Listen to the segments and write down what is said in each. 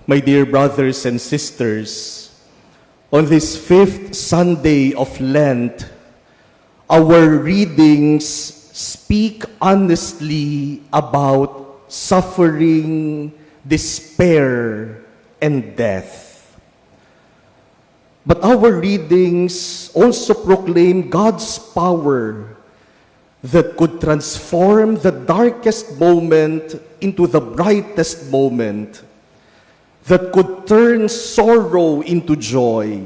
My dear brothers and sisters, on this fifth Sunday of Lent, our readings speak honestly about suffering, despair, and death. But our readings also proclaim God's power that could transform the darkest moment into the brightest moment, that could turn sorrow into joy,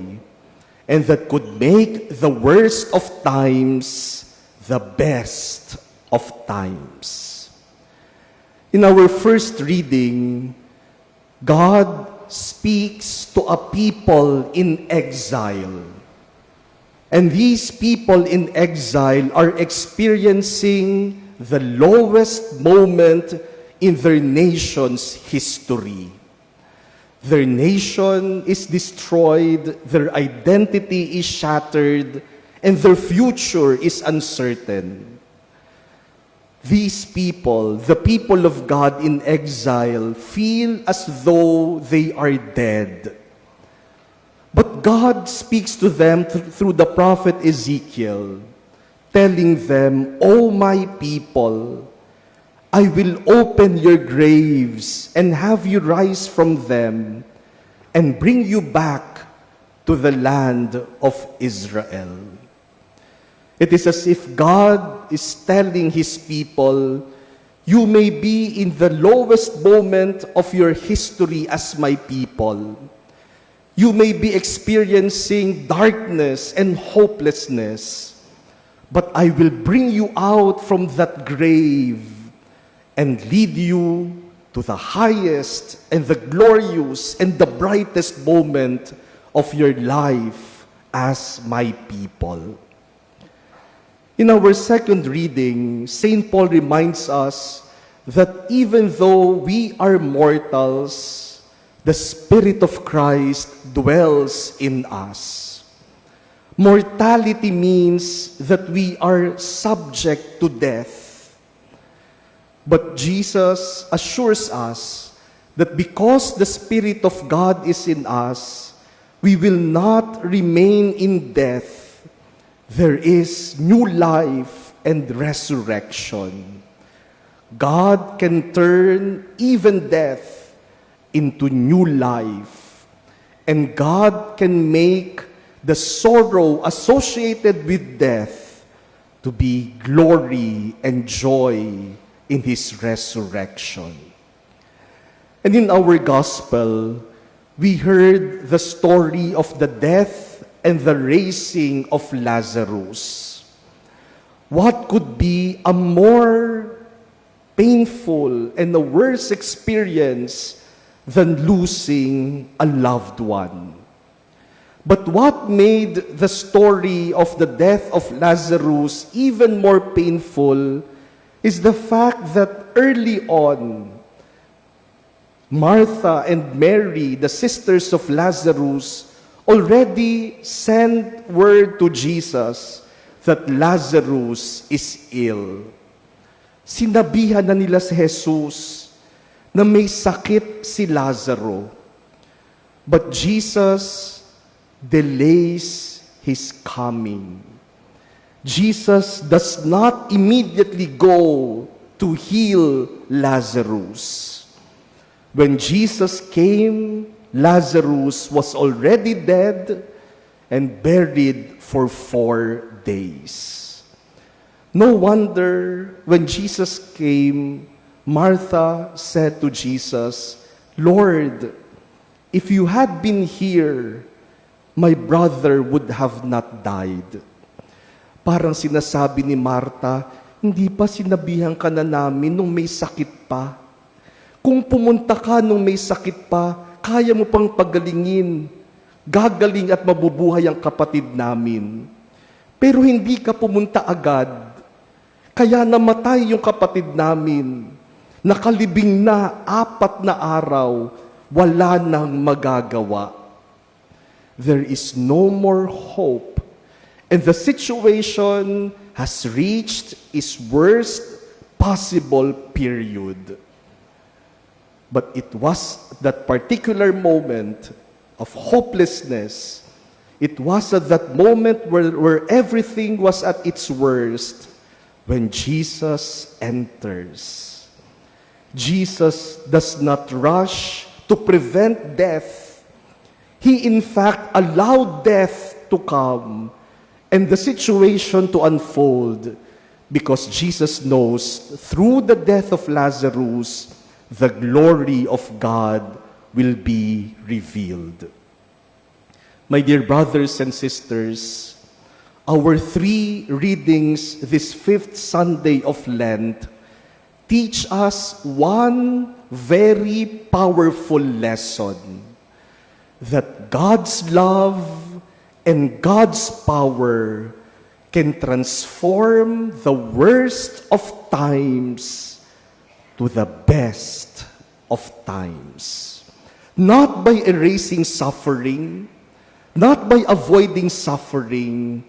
and that could make the worst of times the best of times. In our first reading, God speaks to a people in exile. And these people in exile are experiencing the lowest moment in their nation's history. Their nation is destroyed, their identity is shattered, and their future is uncertain. These people, the people of God in exile, feel as though they are dead. But God speaks to them through the prophet Ezekiel, telling them, "O my people, I will open your graves and have you rise from them and bring you back to the land of Israel." It is as if God is telling His people, you may be in the lowest moment of your history as my people. You may be experiencing darkness and hopelessness, but I will bring you out from that grave and lead you to the highest and the glorious and the brightest moment of your life as my people. In our second reading, St. Paul reminds us that even though we are mortals, the Spirit of Christ dwells in us. Mortality means that we are subject to death. But Jesus assures us that because the Spirit of God is in us, we will not remain in death. There is new life and resurrection. God can turn even death into new life. And God can make the sorrow associated with death to be glory and joy in His resurrection. And in our gospel, we heard the story of the death and the raising of Lazarus. What could be a more painful and a worse experience than losing a loved one? But what made the story of the death of Lazarus even more painful is the fact that early on, Martha and Mary, the sisters of Lazarus, already sent word to Jesus that Lazarus is ill. Sinabihan na nila si Jesus na may sakit si Lazaro. But Jesus delays His coming. Jesus does not immediately go to heal Lazarus. When Jesus came, Lazarus was already dead and buried for 4 days. No wonder when Jesus came, Martha said to Jesus, "Lord, if you had been here, my brother would have not died." Parang sinasabi ni Martha, hindi pa sinabihan ka na namin nung may sakit pa. Kung pumunta ka nung may sakit pa, kaya mo pang pagalingin. Gagaling at mabubuhay ang kapatid namin. Pero hindi ka pumunta agad. Kaya namatay yung kapatid namin. Nakalibing na 4 na araw, wala nang magagawa. There is no more hope. And the situation has reached its worst possible period. But it was that particular moment of hopelessness. It was at that moment where everything was at its worst when Jesus enters. Jesus does not rush to prevent death. He in fact allowed death to come and the situation to unfold because Jesus knows through the death of Lazarus, the glory of God will be revealed. My dear brothers and sisters, our three readings this fifth Sunday of Lent teach us one very powerful lesson, that God's love and God's power can transform the worst of times to the best of times. Not by erasing suffering, not by avoiding suffering,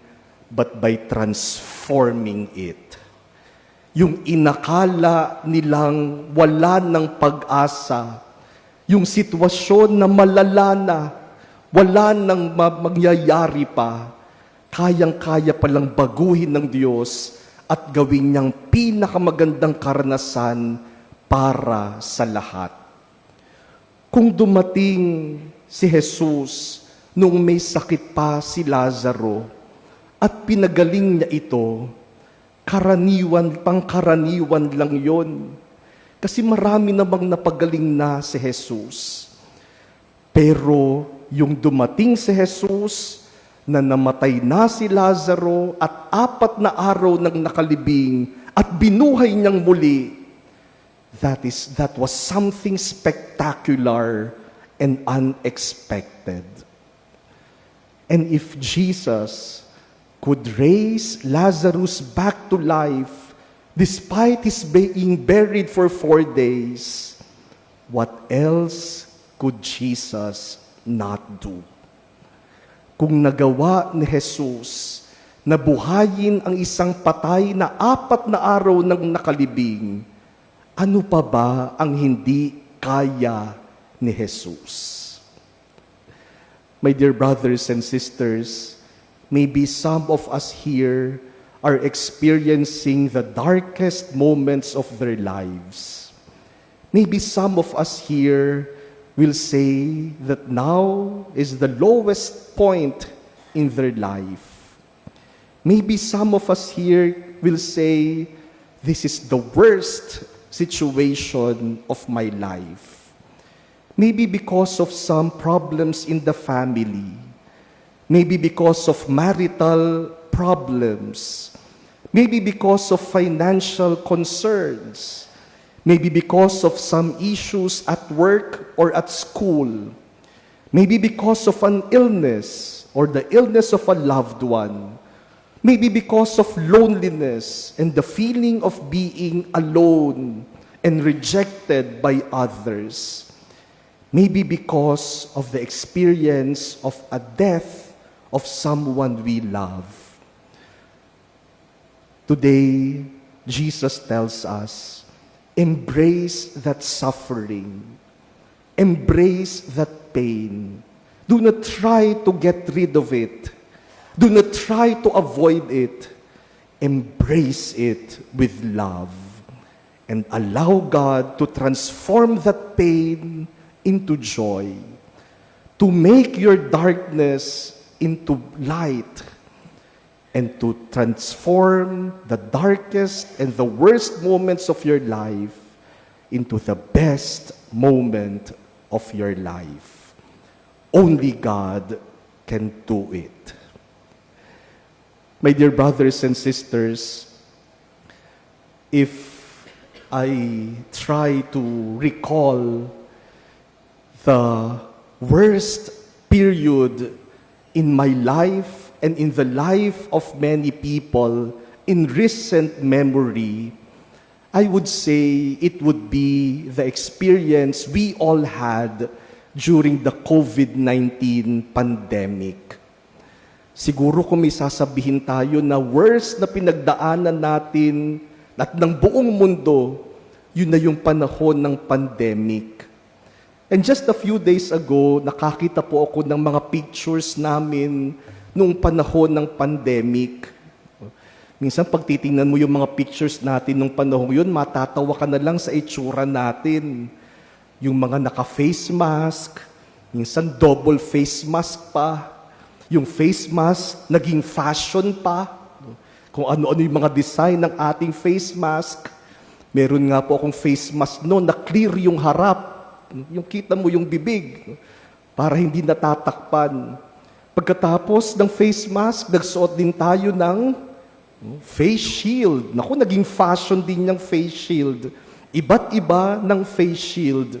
but by transforming it. Yung inakala nilang wala ng pag-asa, yung sitwasyon na malala na, wala nang magyayari pa, kayang-kaya palang baguhin ng Diyos at gawin niyang pinakamagandang karanasan para sa lahat. Kung dumating si Jesus noong may sakit pa si Lazaro at pinagaling niya ito, pangkaraniwan lang yon. Kasi marami namang napagaling na si Jesus. Pero yung dumating si Jesus na namatay na si Lazaro at 4 na araw nang nakalibing at binuhay niyang muli, that was something spectacular and unexpected. And if Jesus could raise Lazarus back to life despite his being buried for 4 days, what else could Jesus not do? Kung nagawa ni Jesus na buhayin ang isang patay na 4 na araw nang nakalibing, ano pa ba ang hindi kaya ni Jesus? My dear brothers and sisters, maybe some of us here are experiencing the darkest moments of their lives. Maybe some of us here will say that now is the lowest point in their life. Maybe some of us here will say, this is the worst situation of my life. Maybe because of some problems in the family. Maybe because of marital problems. Maybe because of financial concerns. Maybe because of some issues at work or at school. Maybe because of an illness or the illness of a loved one. Maybe because of loneliness and the feeling of being alone and rejected by others. Maybe because of the experience of a death of someone we love. Today, Jesus tells us, embrace that suffering. Embrace that pain. Do not try to get rid of it. Do not try to avoid it. Embrace it with love. And allow God to transform that pain into joy. To make your darkness into light. And to transform the darkest and the worst moments of your life into the best moment of your life. Only God can do it. My dear brothers and sisters, if I try to recall the worst period in my life and in the life of many people in recent memory, I would say it would be the experience we all had during the COVID-19 pandemic. Siguro kung may sasabihin tayo na worst na pinagdaanan natin at ng buong mundo, yun na yung panahon ng pandemic. And just a few days ago, nakakita po ako ng mga pictures namin nung panahon ng pandemic. Minsan pag titingnan mo yung mga pictures natin nung panahon yun, matatawa ka na lang sa itsura natin. Yung mga naka-face mask, minsan double face mask pa. Yung face mask, naging fashion pa. Kung ano-ano yung mga design ng ating face mask. Meron nga po akong face mask noon na clear yung harap. Yung kita mo yung bibig. Para hindi natatakpan. Pagkatapos ng face mask, nagsuot din tayo ng face shield. Naku, naging fashion din yung face shield. Iba't iba ng face shield.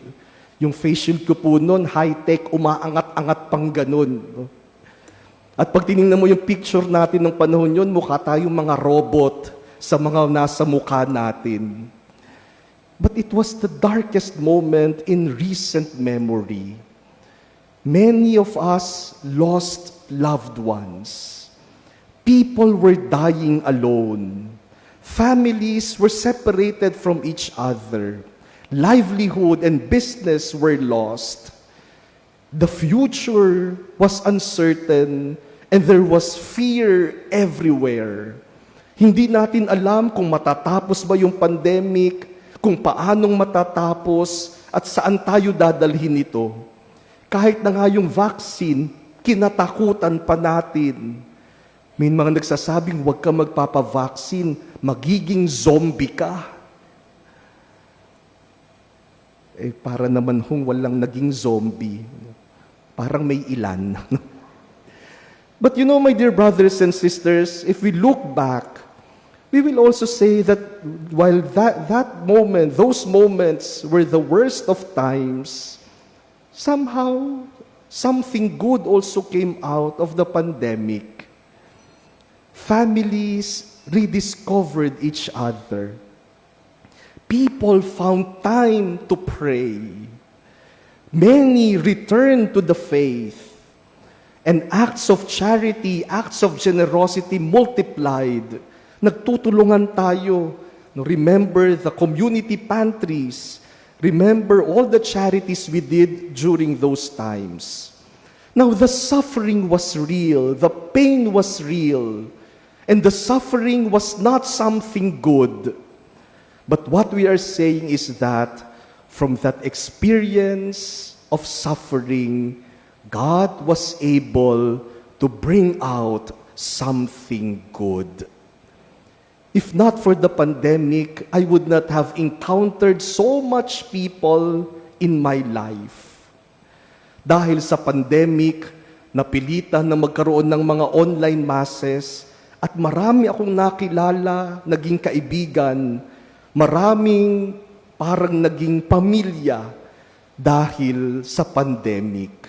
Yung face shield ko po noon, high-tech, umaangat-angat pang ganun. At pag tinignan mo yung picture natin ng panahon yun, mukha tayong mga robot sa mga nasa mukha natin. But it was the darkest moment in recent memory. Many of us lost loved ones. People were dying alone. Families were separated from each other. Livelihood and business were lost. The future was uncertain and there was fear everywhere. Hindi natin alam kung matatapos ba yung pandemic, kung paanong matatapos at saan tayo dadalhin ito. Kahit na nga yung vaccine, kinatakutan pa natin. May mga nagsasabing, huwag ka magpapavaccine, magiging zombie ka. Para naman walang naging zombie. Parang may ilan. But you know, my dear brothers and sisters, if we look back, we will also say that while that moment, those moments were the worst of times, somehow, something good also came out of the pandemic. Families rediscovered each other. People found time to pray. Many returned to the faith. And acts of charity, acts of generosity multiplied. Nagtutulungan tayo. Remember the community pantries. Remember all the charities we did during those times. Now, the suffering was real. The pain was real. And the suffering was not something good. But what we are saying is that from that experience of suffering, God was able to bring out something good. If not for the pandemic, I would not have encountered so much people in my life. Dahil sa pandemic, napilitan na magkaroon ng mga online masses at marami akong nakilala, naging kaibigan, maraming parang naging pamilya dahil sa pandemic.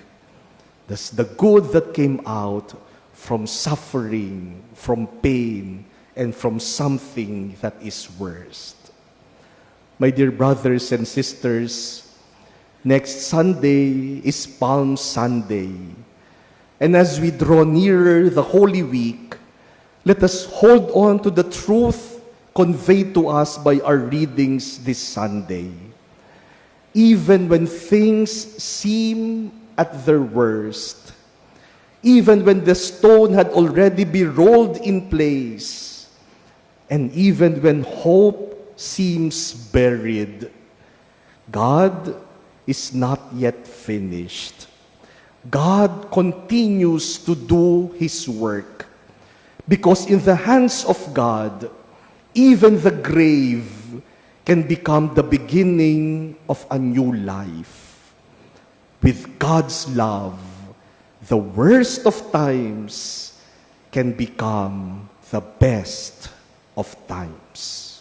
That's the good that came out from suffering, from pain, and from something that is worst. My dear brothers and sisters, next Sunday is Palm Sunday. And as we draw nearer the Holy Week, let us hold on to the truth conveyed to us by our readings this Sunday. Even when things seem at their worst, even when the stone had already been rolled in place, and even when hope seems buried, God is not yet finished. God continues to do His work. Because in the hands of God, even the grave can become the beginning of a new life. With God's love, the worst of times can become the best of times.